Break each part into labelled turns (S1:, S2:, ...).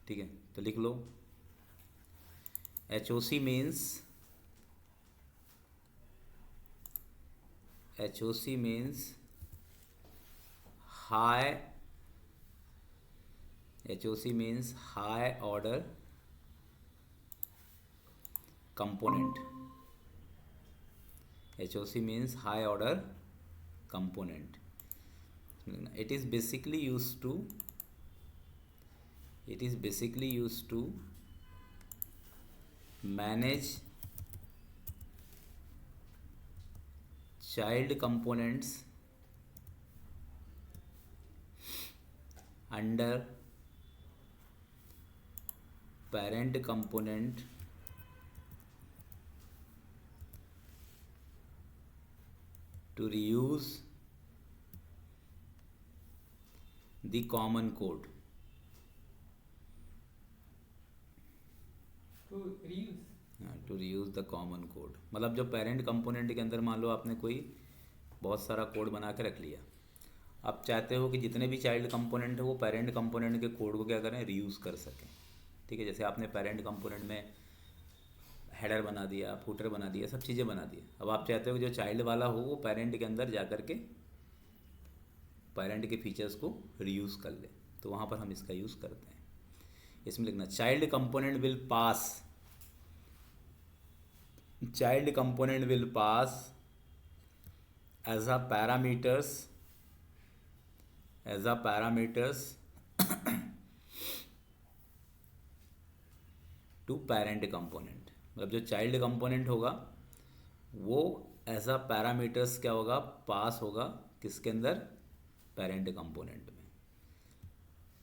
S1: ठीक है, तो लिख लो HOC means high, HOC means high order component. HOC means high order component. It is basically used to manage child components under parent component to reuse the common code. To reuse the common code, मतलब जो parent component के अंदर मान लो आपने कोई बहुत सारा code बना के रख लिया, आप चाहते हो कि जितने भी चाइल्ड कंपोनेंट है वो पेरेंट कंपोनेंट के कोड को क्या करें, रीयूज़ कर सकें। ठीक है, जैसे आपने पेरेंट कंपोनेंट में हेडर बना दिया, फूटर बना दिया, सब चीज़ें बना दी। अब आप चाहते हो कि जो चाइल्ड वाला हो वो पेरेंट के अंदर जा कर के पेरेंट के फीचर्स को रीयूज़ कर ले, तो वहाँ पर हम इसका यूज़ करते हैं। इसमें लिखना child component will pass as a parameters to parent component. मतलब जो चाइल्ड कंपोनेंट होगा वो एज अ पैरामीटर्स क्या होगा, पास होगा किसके अंदर, पेरेंट कंपोनेंट में।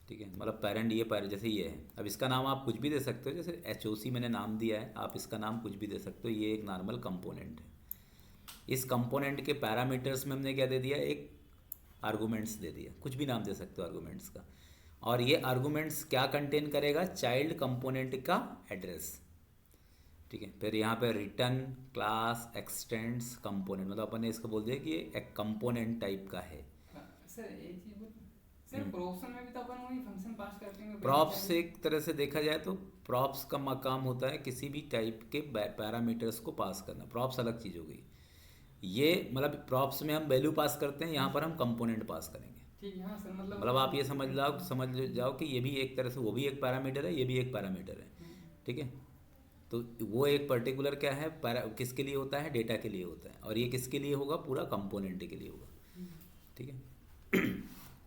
S1: ठीक है, मतलब पेरेंट ये जैसे ये है, अब इसका नाम आप कुछ भी दे सकते हो, जैसे HOC मैंने नाम दिया है, आप इसका नाम कुछ भी दे सकते हो, ये एक नॉर्मल कंपोनेंट है। इस कंपोनेंट के पैरामीटर्स में हमने क्या दे दिया, एक आर्गूमेंट्स दे दिया, कुछ भी नाम दे सकते हो आर्गूमेंट्स का, और ये आर्गूमेंट्स क्या कंटेन करेगा, चाइल्ड कंपोनेंट का एड्रेस। ठीक है, फिर यहाँ पे रिटर्न क्लास एक्सटेंड्स कंपोनेंट, मतलब अपन ने इसको बोल दिया कि ये एक कंपोनेंट टाइप का है।
S2: सर एक चीज सर प्रॉप्स में भी तो अपन वही फंक्शन पास करते हैं।
S1: प्रॉप्स एक तरह से देखा जाए तो प्रॉप्स का काम होता है किसी भी टाइप के पैरामीटर्स को पास करना, प्रॉप्स अलग चीज़ हो गई। ये मतलब प्रॉप्स में हम वैल्यू पास करते हैं, यहाँ पर हम कंपोनेंट पास करेंगे।
S2: ठीक है, हाँ सर,
S1: मतलब आप ये समझ जाओ कि ये भी एक तरह से वो भी एक पैरामीटर है, ये भी एक पैरामीटर है। ठीक है, तो वो एक पर्टिकुलर क्या है, किसके लिए होता है, डेटा के लिए होता है, और ये किसके लिए होगा, पूरा कंपोनेंट के लिए होगा। ठीक है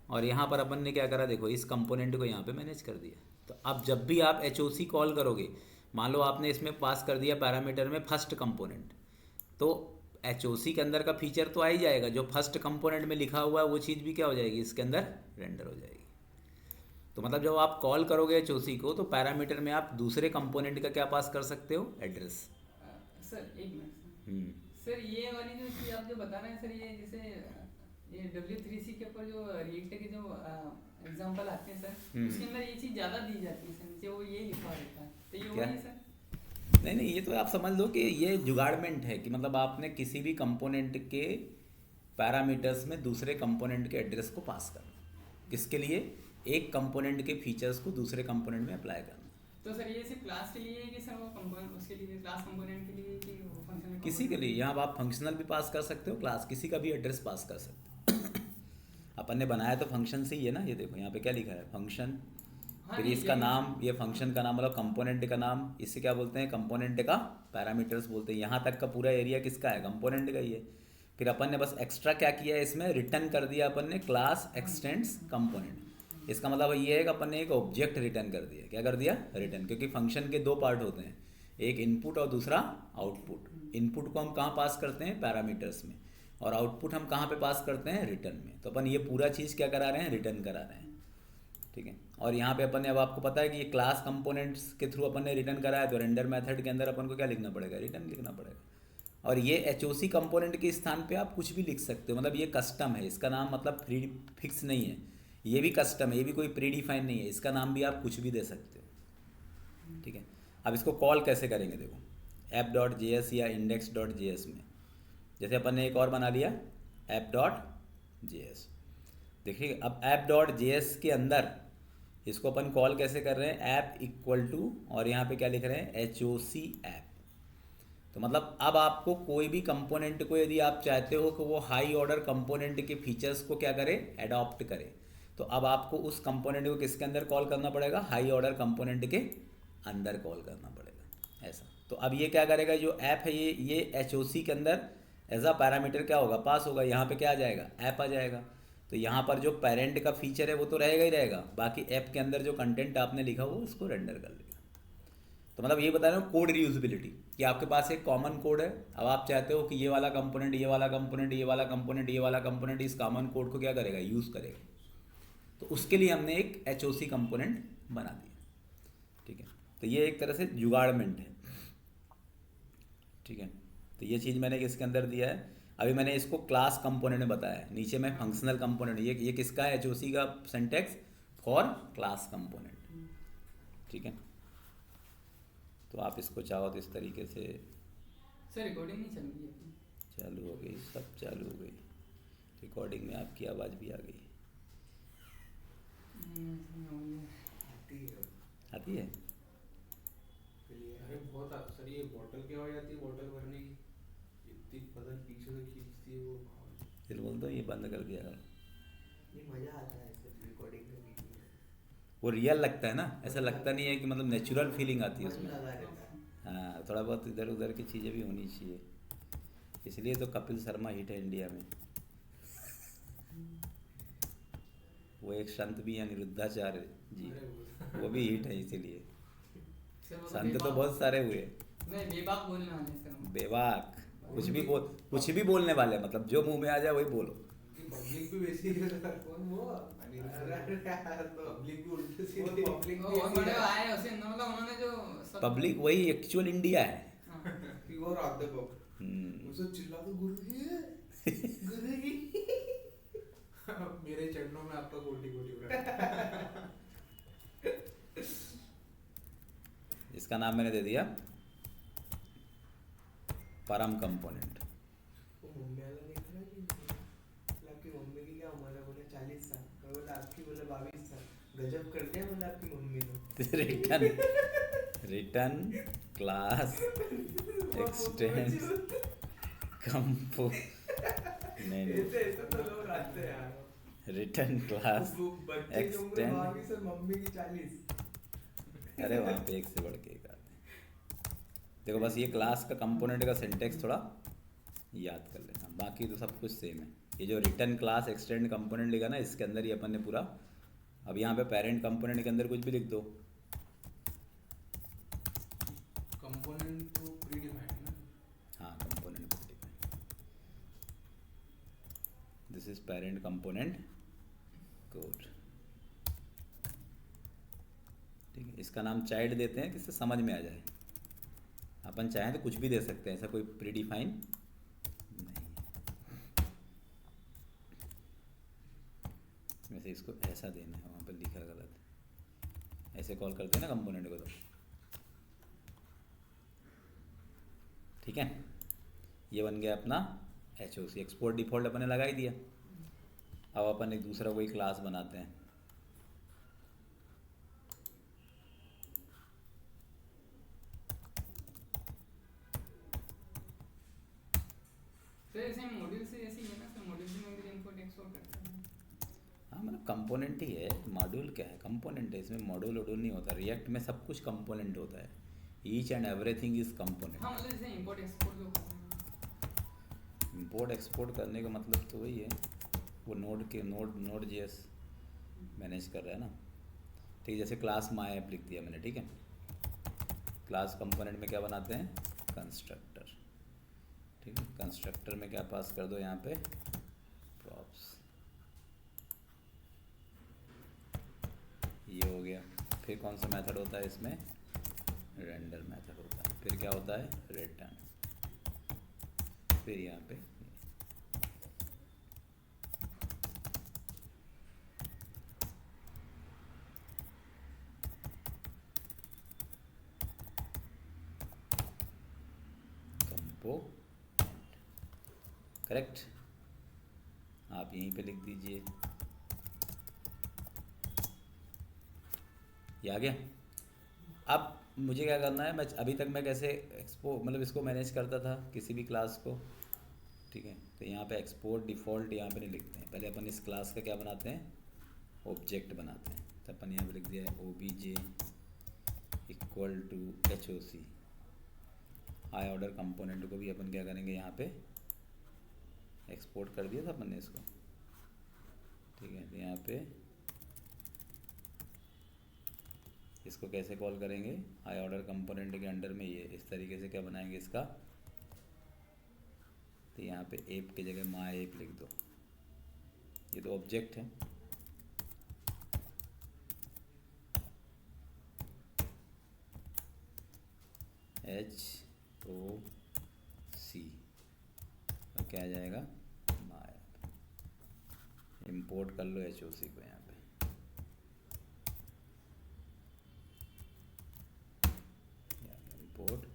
S1: और यहाँ पर अपन ने क्या करा, देखो इस कंपोनेंट को यहाँ पे मैनेज कर दिया। तो अब जब भी आप HOC कॉल करोगे, मान लो आपने इसमें पास कर दिया पैरामीटर में फर्स्ट कंपोनेंट, तो HOC के अंदर का फीचर तो आ ही जाएगा, जो फर्स्ट कंपोनेंट में लिखा हुआ है वो चीज़ भी क्या हो जाएगी, इसके अंदर रेंडर हो जाएगी। तो मतलब जब आप कॉल करोगे HOC को, तो पैरामीटर में आप दूसरे कंपोनेंट का क्या पास कर सकते हो, एड्रेस।
S2: सर एक मिनट सर, ये वाली जो चीज़ आप जो बता रहे हैं सर, ये जैसे ये W3C के ऊपर जो रिएक्ट के जो एग्जांपल आते हैं सर, उसके अंदर ये चीज़ ज़्यादा दी जाती है सर, नीचे वो ये लिखा रहता है, तो ये वही सर।
S1: नहीं, ये तो आप समझ लो कि ये जुगाड़मेंट है, कि मतलब आपने किसी भी कंपोनेंट के पैरामीटर्स में दूसरे कंपोनेंट के एड्रेस को पास करना, किसके लिए, एक कंपोनेंट के फीचर्स को दूसरे कंपोनेंट में अप्लाई करना।
S2: तो सर ये सिर्फ क्लास के लिए है कि सर वो कंपोनेंट उसके लिए, क्लास कंपोनेंट के लिए कि वो फंक्शन,
S1: किसी के लिए, यहाँ आप फंक्शनल भी पास कर सकते हो, क्लास किसी का भी एड्रेस पास कर सकते हो। अपन ने बनाया तो फंक्शन से ही है ना, ये देखो यहाँ पे क्या लिखा है, फंक्शन, फिर इसका नाम, ये फंक्शन का नाम, मतलब कंपोनेंट का नाम, इससे क्या बोलते हैं, कंपोनेंट का पैरामीटर्स बोलते हैं। यहाँ तक का पूरा एरिया किसका है, कंपोनेंट का ही है। फिर अपन ने बस एक्स्ट्रा क्या किया है, इसमें रिटर्न कर दिया अपन ने, क्लास एक्सटेंड्स कंपोनेंट। इसका मतलब ये है कि अपन ने एक ऑब्जेक्ट रिटर्न कर दिया, क्या कर दिया, रिटर्न, क्योंकि फंक्शन के दो पार्ट होते हैं, एक इनपुट और दूसरा आउटपुट। इनपुट को हम कहाँ पास करते हैं, पैरामीटर्स में, और आउटपुट हम कहाँ पे पास करते हैं, रिटर्न में। तो अपन ये पूरा चीज़ क्या करा रहे हैं, रिटर्न करा रहे हैं। ठीक है, और यहाँ पे अपन ने, अब आपको पता है कि ये क्लास कंपोनेंट्स के थ्रू अपन ने रिटर्न करा है, तो रेंडर मेथड के अंदर अपन को क्या लिखना पड़ेगा, रिटर्न लिखना पड़ेगा। और ये HOC कंपोनेंट के स्थान पे आप कुछ भी लिख सकते हो, मतलब ये कस्टम है, इसका नाम मतलब प्री फिक्स नहीं है, ये भी कस्टम है, ये भी कोई प्री डिफाइन नहीं है, इसका नाम भी आप कुछ भी दे सकते हो। ठीक है, अब इसको कॉल कैसे करेंगे, देखो app.js या index.js में, जैसे अपन ने एक और बना लिया app.js। देखिए अब app.js के अंदर इसको अपन कॉल कैसे कर रहे हैं, ऐप इक्वल टू, और यहाँ पे क्या लिख रहे हैं, HOC ऐप। तो मतलब अब आपको कोई भी कंपोनेंट को यदि आप चाहते हो कि वो हाई ऑर्डर कंपोनेंट के फीचर्स को क्या करे, एडॉप्ट करे, तो अब आपको उस कंपोनेंट को किसके अंदर कॉल करना पड़ेगा, हाई ऑर्डर कंपोनेंट के अंदर कॉल करना पड़ेगा, ऐसा। तो अब ये क्या करेगा, जो ऐप है ये HOC के अंदर एज अ पैरामीटर क्या होगा, पास होगा, यहाँ पे क्या आ जाएगा, ऐप आ जाएगा। तो यहाँ पर जो पेरेंट का फीचर है वो तो रहेगा ही रहेगा, बाकी ऐप के अंदर जो कंटेंट आपने लिखा वो उसको रेंडर कर लेगा। तो मतलब ये बता रहा हूँ कोड रीयूजेबिलिटी, कि आपके पास एक कॉमन कोड है, अब आप चाहते हो कि ये वाला कंपोनेंट, ये वाला कंपोनेंट, ये वाला कंपोनेंट, ये वाला कंपोनेंट इस कॉमन कोड को क्या करेगा, यूज़ करेगा। तो उसके लिए हमने एक HOC कंपोनेंट बना दिया, ठीक है। तो ये एक तरह से जुगाड़मेंट है, ठीक है। तो ये चीज़ मैंने किसके अंदर दिया है, अभी मैंने इसको क्लास कंपोनेंट में बताया है, नीचे में फंक्शनल कंपोनेंट, ये किसका है, HOC का सिंटैक्स फॉर क्लास कंपोनेंट, ठीक है। तो आप इसको चाहो तो इस तरीके से,
S2: सर रिकॉर्डिंग नहीं चल रही है?
S1: चालू हो गई, सब चालू हो गई, रिकॉर्डिंग में आपकी आवाज़ भी आ गई, आती है।
S3: अरे बहुत सर, ये बॉटल की आवाज आती है, बॉटल भरने की इतनी पता पीछे से खींचती है वो।
S1: फिर बोल दो ये बंद कर दिया करो,
S3: ये मजा आता है सर रिकॉर्डिंग करने में,
S1: वो रियल लगता है ना, ऐसा लगता नहीं है कि मतलब नेचुरल फीलिंग आती है उसमें।
S3: लगा रहता है।
S1: हाँ, थोड़ा बहुत इधर उधर की चीज़ें भी होनी चाहिए, इसलिए तो कपिल शर्मा हिट है इंडिया में। वो एक संत भी है अनिरुद्धाचार्य जी, वो भी हिट है इसीलिए। संत तो बहुत सारे हुए।
S2: नहीं, बेबाक बोलने वाले हैं सर हम।
S1: बेबाक कुछ भी बोलने वाले, मतलब जो मुंह में आ जाए वही बोलो।
S3: पब्लिक भी वैसी है सर, कौन वो पब्लिक भी उल्टे सीधे, पब्लिक
S2: वो बहुत बड़े आए उसे, मतलब उन्होंने जो सब
S1: पब्लिक वही एक्चुअल इंडिया है।
S3: प्योर ऑफ द पब, उसे चिल्ला दो गुरु गुरु मेरे चरणों में आपका कोटि कोटि प्रणाम।
S1: इसका नाम मैंने दे दिया परम कंपोनेंट।
S3: वो मम्मी वाला देख रहा है कि आपकी मम्मी की क्या उम्र है, बोले 40 साल, मैं बोला आपकी, बोले 22 साल, गजब कर दिया बोले आपकी मम्मी ने।
S1: रिटर्न क्लास एक्सटेंड कंपो नहीं
S3: ऐसे तो लोग आते हैं यार,
S1: रिटर्न क्लास
S3: बच्चे की उम्र
S1: एक्सटेंड,
S3: 22 और मम्मी की 40।
S1: अरे वहाँ पे एक से बढ़ के एक आते हैं। देखो बस ये क्लास का कंपोनेंट का सिंटेक्स थोड़ा याद कर लेना, बाकी तो सब कुछ सेम है। ये जो रिटर्न क्लास एक्सटेंड कंपोनेंट लिखा ना, इसके अंदर ही अपन ने पूरा, अब यहाँ पे पेरेंट कंपोनेंट के अंदर कुछ भी लिख दो,
S3: कंपोनेंट तो प्री डिफाइंड है ना।
S1: हाँ component predefined, this is parent component code, ठीक है। इसका नाम चाइल्ड देते हैं किससे समझ में आ जाए, अपन चाहें तो कुछ भी दे सकते हैं, ऐसा कोई प्रीडिफाइन नहीं है। वैसे इसको ऐसा देना है, वहाँ पर लिखा गलत है, ऐसे कॉल करते हैं ना कंपोनेंट को, तो ठीक है। ये बन गया अपना HOC, एक्सपोर्ट डिफॉल्ट अपन ने लगा ही दिया। अब अपन एक दूसरा कोई क्लास बनाते हैं,
S2: तो ऐसे मॉड्यूल से ऐसे ही है ना सर, मॉड्यूल से मैं इम्पोर्ट एक्सपोर्ट करता हूँ।
S1: हाँ मतलब कंपोनेंट ही है, मॉड्यूल क्या है, कंपोनेंट है, इसमें मॉड्यूल वॉड्यूल नहीं होता। रिएक्ट में सब कुछ कंपोनेंट होता है, each and everything is component.
S2: हाँ मतलब जैसे इम्पोर्ट एक्सपोर्ट जो करते हैं,
S1: इंपोर्ट एक्सपोर्ट करने का मतलब तो वही है, वो नोड जेएस मैनेज कर रहा है ना, ठीक है। जैसे क्लास माई ऐप लिख दिया मैंने, ठीक है। क्लास कंपोनेंट में क्या बनाते हैं, कंस्ट्रक्टर, ठीक है। कंस्ट्रक्टर में क्या पास कर दो, यहाँ पे प्रॉप्स, ये हो गया। फिर कौन सा मेथड होता है इसमें, रेंडर मेथड होता है। फिर क्या होता है, रिटर्न, फिर यहाँ पे कंपो, करेक्ट। आप यहीं पे लिख दीजिए ये आ गया। अब मुझे क्या करना है, मैं अभी तक मैं कैसे मतलब इसको मैनेज करता था किसी भी क्लास को, ठीक है। तो यहाँ पे एक्सपोर्ट डिफ़ॉल्ट यहाँ पे नहीं लिखते हैं, पहले अपन इस क्लास का क्या बनाते हैं, ऑब्जेक्ट बनाते हैं। तो अपन यहाँ पे लिख दिया है obj equal to hoc, high order component को भी अपन क्या करेंगे यहाँ पे एक्सपोर्ट कर दिया था अपन ने इसको, ठीक है। तो यहाँ पे इसको कैसे कॉल करेंगे, हाई ऑर्डर कंपोनेंट के अंडर में ये इस तरीके से क्या बनाएंगे इसका, तो यहाँ पे ऐप की जगह माय ऐप लिख दो, ये तो ऑब्जेक्ट है। HOC और क्या आ जाएगा, माय ऐप। इम्पोर्ट कर लो HOC को यहाँ पे, इम्पोर्ट।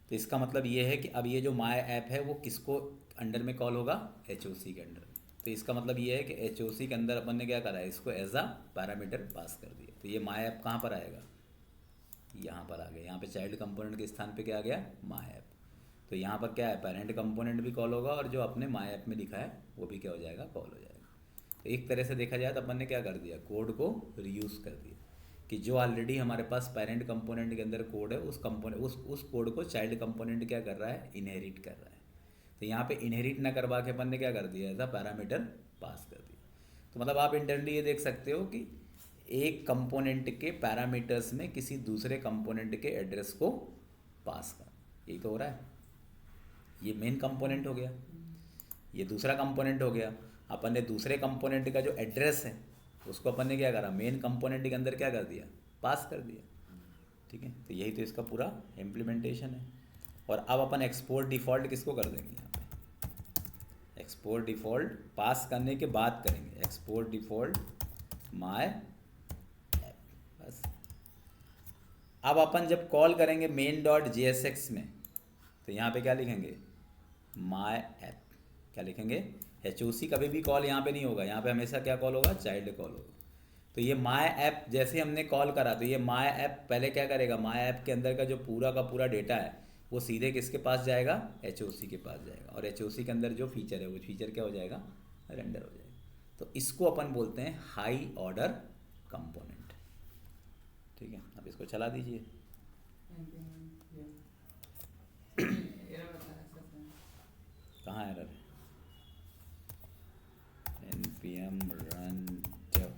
S1: तो इसका मतलब ये है कि अब ये जो माय ऐप है वो किसको अंडर में कॉल होगा, HOC के अंडर। तो इसका मतलब ये है कि HOC के अंदर अपन ने क्या करा है, इसको एज अ पैरामीटर पास कर दिया। तो ये माय ऐप कहाँ पर आएगा, यहाँ पर आ गया। यहाँ पे चाइल्ड कंपोनेंट के स्थान पे क्या आ गया, माय ऐप। तो यहाँ पर क्या है, पेरेंट कंपोनेंट भी कॉल होगा और जो अपने माय ऐप में लिखा है वो भी क्या हो जाएगा, कॉल हो जाएगा। तो एक तरह से देखा जाए तो अपन ने क्या कर दिया, कोड को रीयूज़ कर दिया कि जो ऑलरेडी हमारे पास पेरेंट कंपोनेंट के अंदर कोड है उस कोड को चाइल्ड कंपोनेंट क्या कर रहा है, इनहेरिट कर रहा है। तो यहाँ पे इनहेरिट ना करवा के अपन ने क्या कर दिया, ऐसा पैरामीटर पास कर दिया। तो मतलब आप इंटरनली ये देख सकते हो कि एक कंपोनेंट के पैरामीटर्स में किसी दूसरे कंपोनेंट के एड्रेस को पास कर, यही तो हो रहा है। ये मेन कंपोनेंट हो गया, ये दूसरा कंपोनेंट हो गया। अपन ने दूसरे कंपोनेंट का जो एड्रेस है उसको अपन ने क्या करा, मेन कंपोनेंट के अंदर क्या कर दिया, पास कर दिया, ठीक है। तो यही तो इसका पूरा इम्प्लीमेंटेशन है। और अब अपन एक्सपोर्ट डिफ़ॉल्ट किसको कर देंगे, यहाँ पे एक्सपोर्ट डिफ़ॉल्ट पास करने के बाद करेंगे, एक्सपोर्ट डिफ़ॉल्ट माय ऐप, बस। अब अपन जब कॉल करेंगे main.jsx में तो यहाँ पे क्या लिखेंगे, माय ऐप। क्या लिखेंगे, HOC कभी भी कॉल यहाँ पे नहीं होगा, यहाँ पे हमेशा क्या कॉल होगा, चाइल्ड कॉल होगा। तो ये माय ऐप जैसे हमने कॉल करा तो ये माय ऐप पहले क्या करेगा, माय ऐप के अंदर का जो पूरा का पूरा डेटा है वो सीधे किसके पास जाएगा, HOC के पास जाएगा। और HOC के अंदर जो फीचर है वो फीचर क्या हो जाएगा, रेंडर हो जाएगा। तो इसको अपन बोलते हैं हाई ऑर्डर कंपोनेंट, ठीक है। अब इसको चला दीजिए। कहाँ एरर है, npm run dev,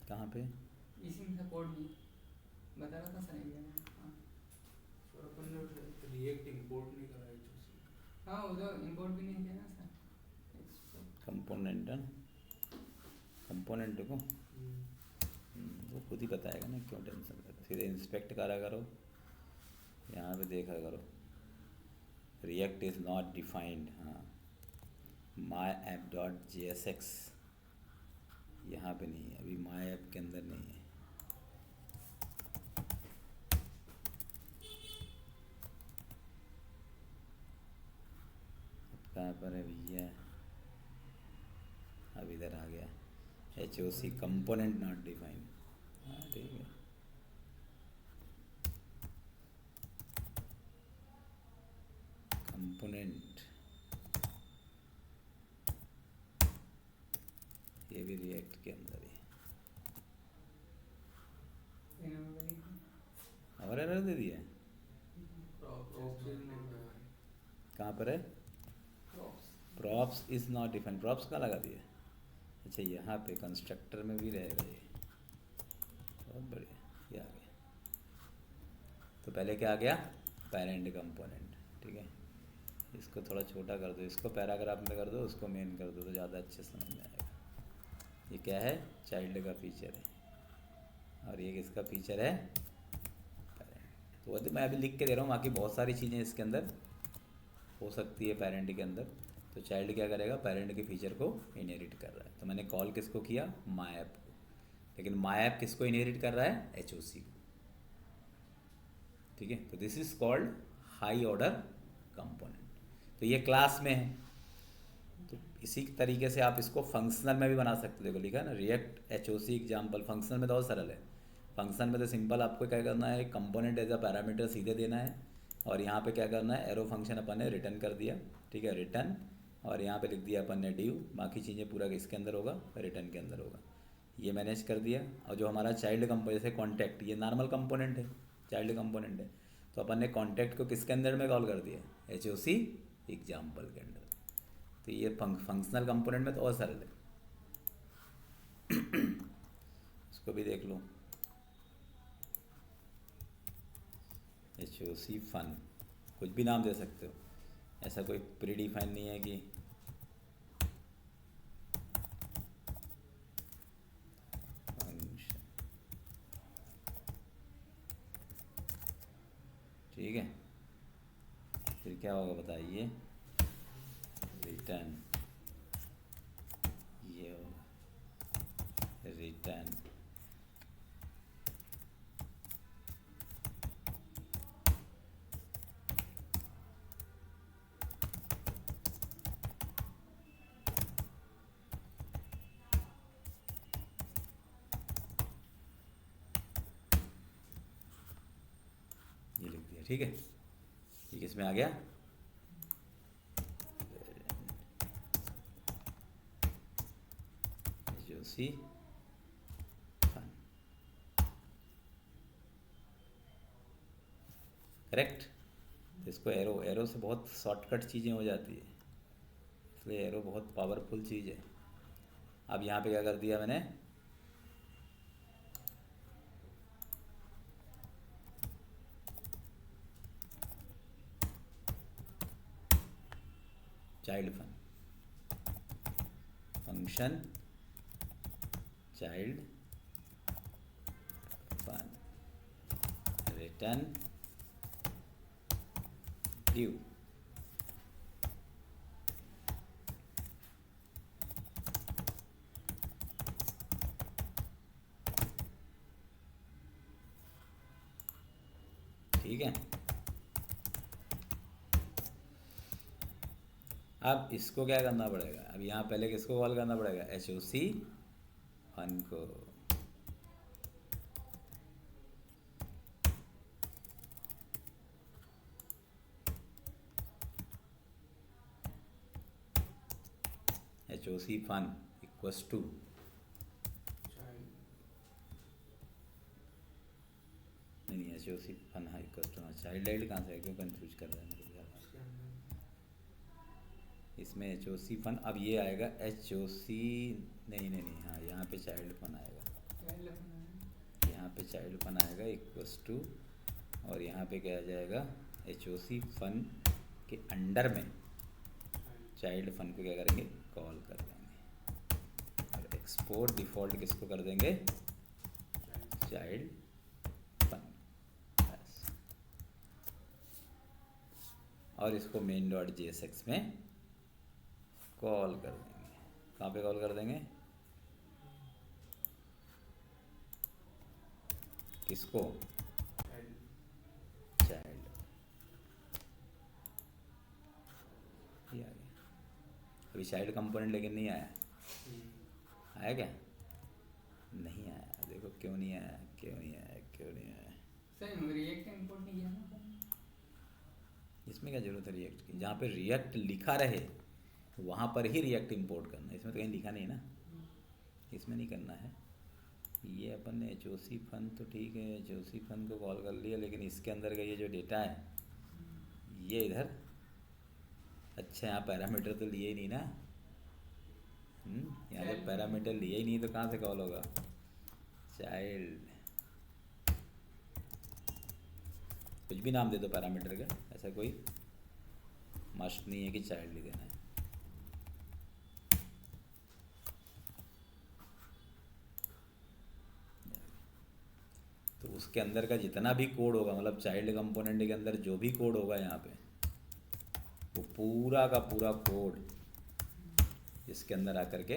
S1: कहाँ पे,
S2: इसी में सपोर्ट नहीं बता रहा था सर,
S3: और अपन ने रिएक्ट इंपोर्ट नहीं करा है
S2: हाँ वो तो इंपोर्ट भी नहीं किया ना सर,
S1: कंपोनेंट को वो खुद ही बताएगा ना, क्यों टेंशन कर, सीधे इंस्पेक्ट करा करो, यहाँ पे देखा करो, रिएक्ट इज़ नॉट डिफाइंड। हाँ, माई ऐप डॉट JSX यहाँ पे नहीं है, अभी माई ऐप के अंदर नहीं है। अब कहाँ पर है भैया, अब इधर आ गया, HOC कंपोनेंट नॉट डिफाइंड। हाँ ठीक है, कंपोनेंट ये भी रिएक्ट के अंदर ही, और एरर दे दिया, कहाँ पर है, props is not defined, props कहाँ लगा दिया, अच्छा यहाँ पे कंस्ट्रक्टर में भी रहेगा ये, बहुत बढ़िया, ये आ गया। तो पहले क्या आ गया, पेरेंट कंपोनेंट, ठीक है। इसको थोड़ा छोटा कर दो, इसको पैराग्राफ में कर दो, उसको मेन कर दो, तो ज़्यादा अच्छे समझ में आएगा। ये क्या है, चाइल्ड का फीचर है, और ये किसका फीचर है, पेरेंट। तो वो तो मैं अभी लिख के दे रहा हूँ, बाकी बहुत सारी चीज़ें इसके अंदर हो सकती है पेरेंट के अंदर। तो चाइल्ड क्या करेगा, पेरेंट के फीचर को इनहेरिट कर रहा है। तो मैंने कॉल किसको किया, माय ऐप को, लेकिन माय ऐप किसको इनहेरिट कर रहा है, HOC को। ठीक है, तो this is called high order component. तो ये क्लास में है, तो इसी तरीके से आप इसको फंक्शनल में भी बना सकते हो। देखो लिखा है ना रिएक्ट एचओसी एग्जाम्पल। फंक्शनल में तो बहुत सरल है। फंक्शन में तो सिंपल आपको क्या करना है, कंपोनेंट एज अ पैरामीटर सीधे देना है, और यहाँ पे क्या करना है, एरो फंक्शन अपन ने रिटर्न कर दिया, ठीक है, रिटर्न, और यहाँ पे लिख दिया अपन ने ड्यू, बाकी चीज़ें पूरा इसके अंदर होगा, रिटर्न के अंदर होगा, ये मैनेज कर दिया। और जो हमारा चाइल्ड कंपोनेंट जैसे कॉन्टैक्ट, ये नॉर्मल कंपोनेंट है, चाइल्ड कंपोनेंट है, तो अपन ने कॉन्टैक्ट को किसके अंदर में कॉल कर दिया, एचओसी एग्जाम्पल के अंदर। तो ये फंक्शनल कंपोनेंट में तो और सरल है। इसको भी देख लो, एचओसी फन, कुछ भी नाम दे सकते हो, ऐसा कोई प्री डिफाइन नहीं है कि फंक्शन, ठीक है। फिर क्या होगा बताइए, रिटर्न, ये होगा रिटर्न, ये लिख दिया, ठीक है। ठीक है, इसमें आ गया। सी फन, करेक्ट। तो इसको एरो, एरो से बहुत शॉर्टकट चीज़ें हो जाती है, इसलिए एरो बहुत पावरफुल चीज़ है। अब यहाँ पे क्या कर दिया मैंने, child fun, function child fun, return due, ठीक है। अब इसको क्या करना पड़ेगा, अब यहाँ पहले किसको कॉल करना पड़ेगा, एचओसी फन को। एचओसी फन इक्वल्स टू, नहीं एचओसी फन है इक्वल्स टू, चाइल्ड आइड कहाँ से है, क्यों कंफ्यूज कर रहा है मेरे को। इसमें एचओसी फन, अब ये आएगा एचओसी, नहीं नहीं नहीं, हाँ यहाँ पे चाइल्ड फन आएगा, यहाँ पे चाइल्ड फन आएगा इक्वल्स टू, और यहाँ पे क्या आ जाएगा, एचओसी फन के अंडर में चाइल्ड फन को क्या करेंगे, कॉल कर देंगे, और एक्सपोर्ट डिफ़ॉल्ट किसको कर देंगे, चाइल्ड फन, बस। और इसको मेन डॉट JSX में कॉल कर देंगे। कहाँ पे कॉल कर देंगे, किसको, चाइल्ड, ये आ गया। अभी चाइल्ड कंपोनेंट लेकिन नहीं आया, आया क्या, नहीं आया, देखो क्यों नहीं आया, क्यों नहीं आया, क्यों नहीं आया।
S2: सर रिएक्ट इंपोर्ट नहीं किया ना,
S1: इसमें क्या जरूरत है रिएक्ट की, जहाँ पे रिएक्ट लिखा रहे वहाँ पर ही रिएक्ट इंपोर्ट करना है, इसमें तो कहीं लिखा नहीं ना, इसमें नहीं करना है। ये अपन ने एचओसी फन तो ठीक है, एचओसी फन को कॉल कर लिया, लेकिन इसके अंदर का ये जो डेटा है ये इधर, अच्छा यहाँ पैरामीटर तो लिए ही नहीं ना, यहाँ जब पैरामीटर लिए ही नहीं तो कहाँ से कॉल होगा, चाइल्ड, कुछ भी नाम दे दो पैरामीटर का, ऐसा कोई मस्ट नहीं है कि चाइल्ड ही देना है। तो उसके अंदर का जितना भी कोड होगा, मतलब चाइल्ड कंपोनेंट के अंदर जो भी कोड होगा यहाँ पे, वो पूरा का पूरा कोड इसके अंदर आकर के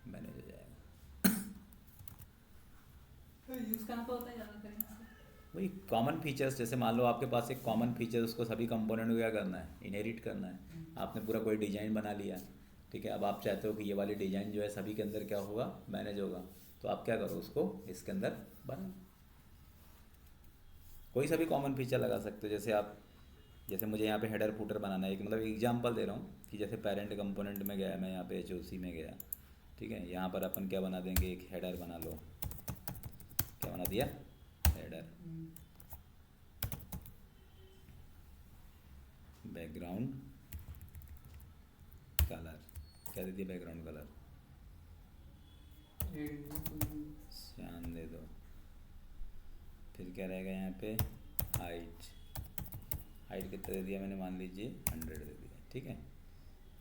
S1: मैनेज हो जाएगा।
S2: तो यूज़ कहाँ पे होता है ज़्यादातर यहाँ पे?
S1: वही कॉमन फीचर्स, जैसे मान लो आपके पास एक कॉमन फीचर, उसको सभी कंपोनेंट को क्या करना है, इनहेरिट करना है। आपने पूरा कोई डिजाइन बना लिया, ठीक है, अब आप चाहते हो कि ये वाली डिजाइन जो है सभी के अंदर क्या होगा, मैनेज होगा, तो आप क्या करो, उसको इसके अंदर बना, कोई सा भी कॉमन फीचर लगा सकते हो। जैसे आप, जैसे मुझे यहाँ पे हेडर फुटर बनाना है, एक मतलब एग्जांपल दे रहा हूँ कि जैसे पेरेंट कंपोनेंट में गया, मैं यहाँ पे एचओसी में गया, ठीक है, यहाँ पर अपन क्या बना देंगे, एक हेडर बना लो, क्या बना दिया, हेडर, बैकग्राउंड कलर, क्या दे दिया, बैकग्राउंड कलर श्याम दे दो। फिर क्या रहेगा यहाँ पे, हाइट, हाइट कितना दे दिया मैंने, मान लीजिए 100 दे दिया, ठीक है।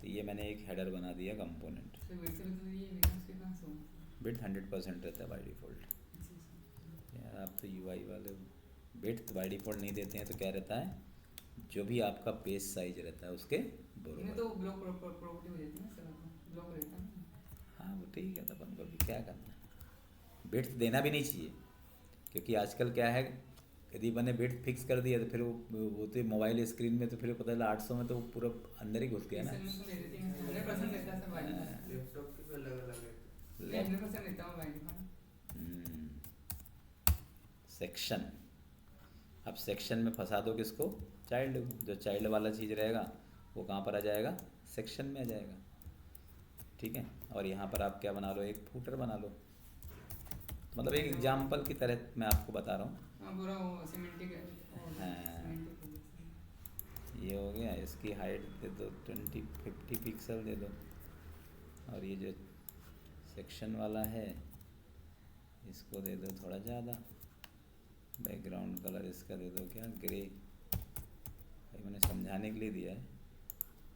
S1: तो ये मैंने एक हेडर बना दिया कंपोनेंट। विड्थ 100% रहता है बाय डिफ़ॉल्ट। यार आप तो यूआई वाले, विड्थ बाय डिफ़ॉल्ट नहीं देते हैं, तो क्या रहता है, जो भी आपका पेज साइज रहता है उसके बराबर।
S2: तो ब्लॉक प्रॉपर्टी हो जाती है ना सर, ब्लॉक रहता है ना।
S1: हाँ वो ठीक है, तो अपन को भी क्या करना है, विड्थ देना भी नहीं चाहिए, क्योंकि आजकल क्या है, यदि मैंने विड्थ फिक्स कर दिया तो फिर वो तो मोबाइल स्क्रीन में तो फिर पता चला 800 में तो वो पूरा अंदर ही घुस गया ना।
S3: लैपटॉप की अलग अलग है।
S1: सेक्शन, अब सेक्शन में फंसा दो किसको, चाइल्ड, जो चाइल्ड वाला चीज़ रहेगा वो कहाँ पर आ जाएगा, सेक्शन में आ जाएगा, ठीक है। और यहाँ पर आप क्या बना लो, एक फूटर बना लो, मतलब एक एग्जाम्पल की तरह मैं आपको बता रहा हूँ। हाँ ये हो गया, इसकी हाइट दे दो 50 पिक्सल दे दो, और ये जो सेक्शन वाला है इसको दे दो थोड़ा ज़्यादा, बैकग्राउंड कलर इसका दे दो क्या, ग्रे, भाई मैंने समझाने के लिए दिया है,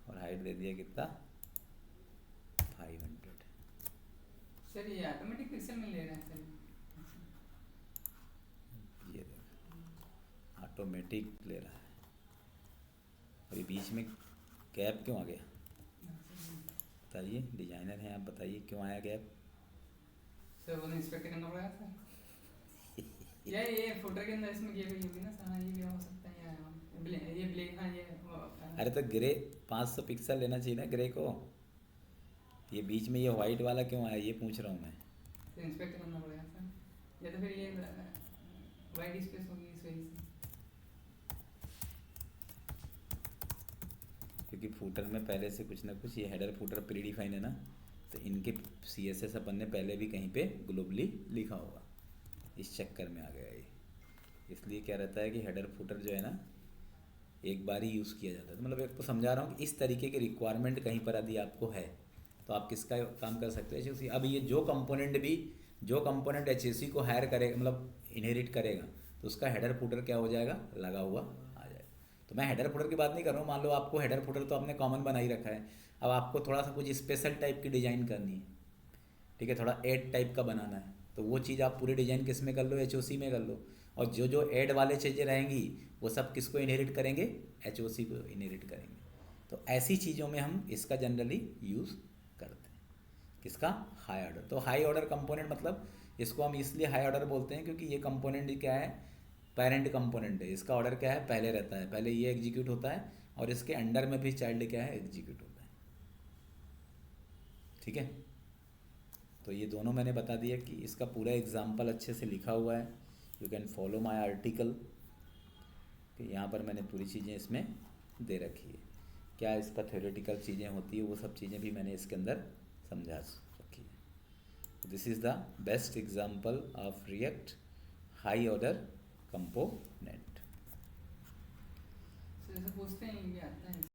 S1: और हाइट दे दिया कितना, 500।
S2: सर ये ऑटोमेटिक पिक्सल में ले रहा है सर,
S1: ये देखो ऑटोमेटिक ले रहा है। अभी बीच में गैप क्यों आ गया, बताइए, डिजाइनर हैं आप, बताइए क्यों आया गैप।
S2: सर वो इंस्पेक्ट करना पड़ेगा सर। ये फोटो के अंदर इसमें ये भी होगी ना सर, ये भी हो सकता है ये ब्लैक, हाँ ये
S1: अरे तो ग्रे 500 पिक्सल लेना चाहिए ना ग्रे को, ये बीच में ये वाइट वाला क्यों आया, ये पूछ रहा हूँ मैं।
S2: तो इंस्पेक्ट करना पड़ेगा सर, या तो फिर ये वाइट स्पेस होगी इस वजह से,
S1: क्योंकि फूटर में पहले से कुछ ना कुछ, ये हेडर फूटर प्री डिफाइन है ना, तो इनके CSS अपन ने पहले भी कहीं पे ग्लोबली लिखा होगा, इस चक्कर में आ गया ये। इसलिए क्या रहता है कि हेडर फूटर जो है ना एक बार ही यूज़ किया जाता है, तो मतलब एक तो समझा रहा हूँ कि इस तरीके की रिक्वायरमेंट कहीं पर यदि आपको है तो आप किसका काम कर सकते हो, HOC। अब ये जो कंपोनेंट HOC को हायर करेगा, मतलब इनहेरिट करेगा, तो उसका हेडर फुटर क्या हो जाएगा, लगा हुआ आ जाएगा। तो मैं हेडर फुटर की बात नहीं कर रहा हूँ, मान लो आपको हेडर फुटर तो आपने कॉमन बना ही रखा है, अब आपको थोड़ा सा कुछ स्पेशल टाइप की डिज़ाइन करनी है, ठीक है, थोड़ा एड टाइप का बनाना है, तो वो चीज़ आप पूरी डिज़ाइन किस में कर लो, HOC में कर लो। और जो एड वाले चीज़ें रहेंगी वो सब किसको इनहेरिट करेंगे, HOC को इनहेरिट करेंगे। तो ऐसी चीज़ों में हम इसका जनरली यूज़ करते हैं, किसका, हाई ऑर्डर। तो हाई ऑर्डर कंपोनेंट मतलब इसको हम इसलिए हाई ऑर्डर बोलते हैं क्योंकि ये कंपोनेंट क्या है, पेरेंट कंपोनेंट है, इसका ऑर्डर क्या है, पहले रहता है, पहले ये एग्जीक्यूट होता है, और इसके अंडर में भी चाइल्ड क्या है, एग्जीक्यूट होता है, ठीक है। तो ये दोनों मैंने बता दिया कि इसका पूरा एग्जाम्पल अच्छे से लिखा हुआ है, you can follow my article, कि यहाँ पर मैंने पूरी चीज़ें इसमें दे रखी है, क्या इस पर थ्योरेटिकल चीज़ें होती है वो सब चीज़ें भी मैंने इसके अंदर समझा रखी है। This is the best example of react high order component.
S2: Sir पूछते हैं ये आता है।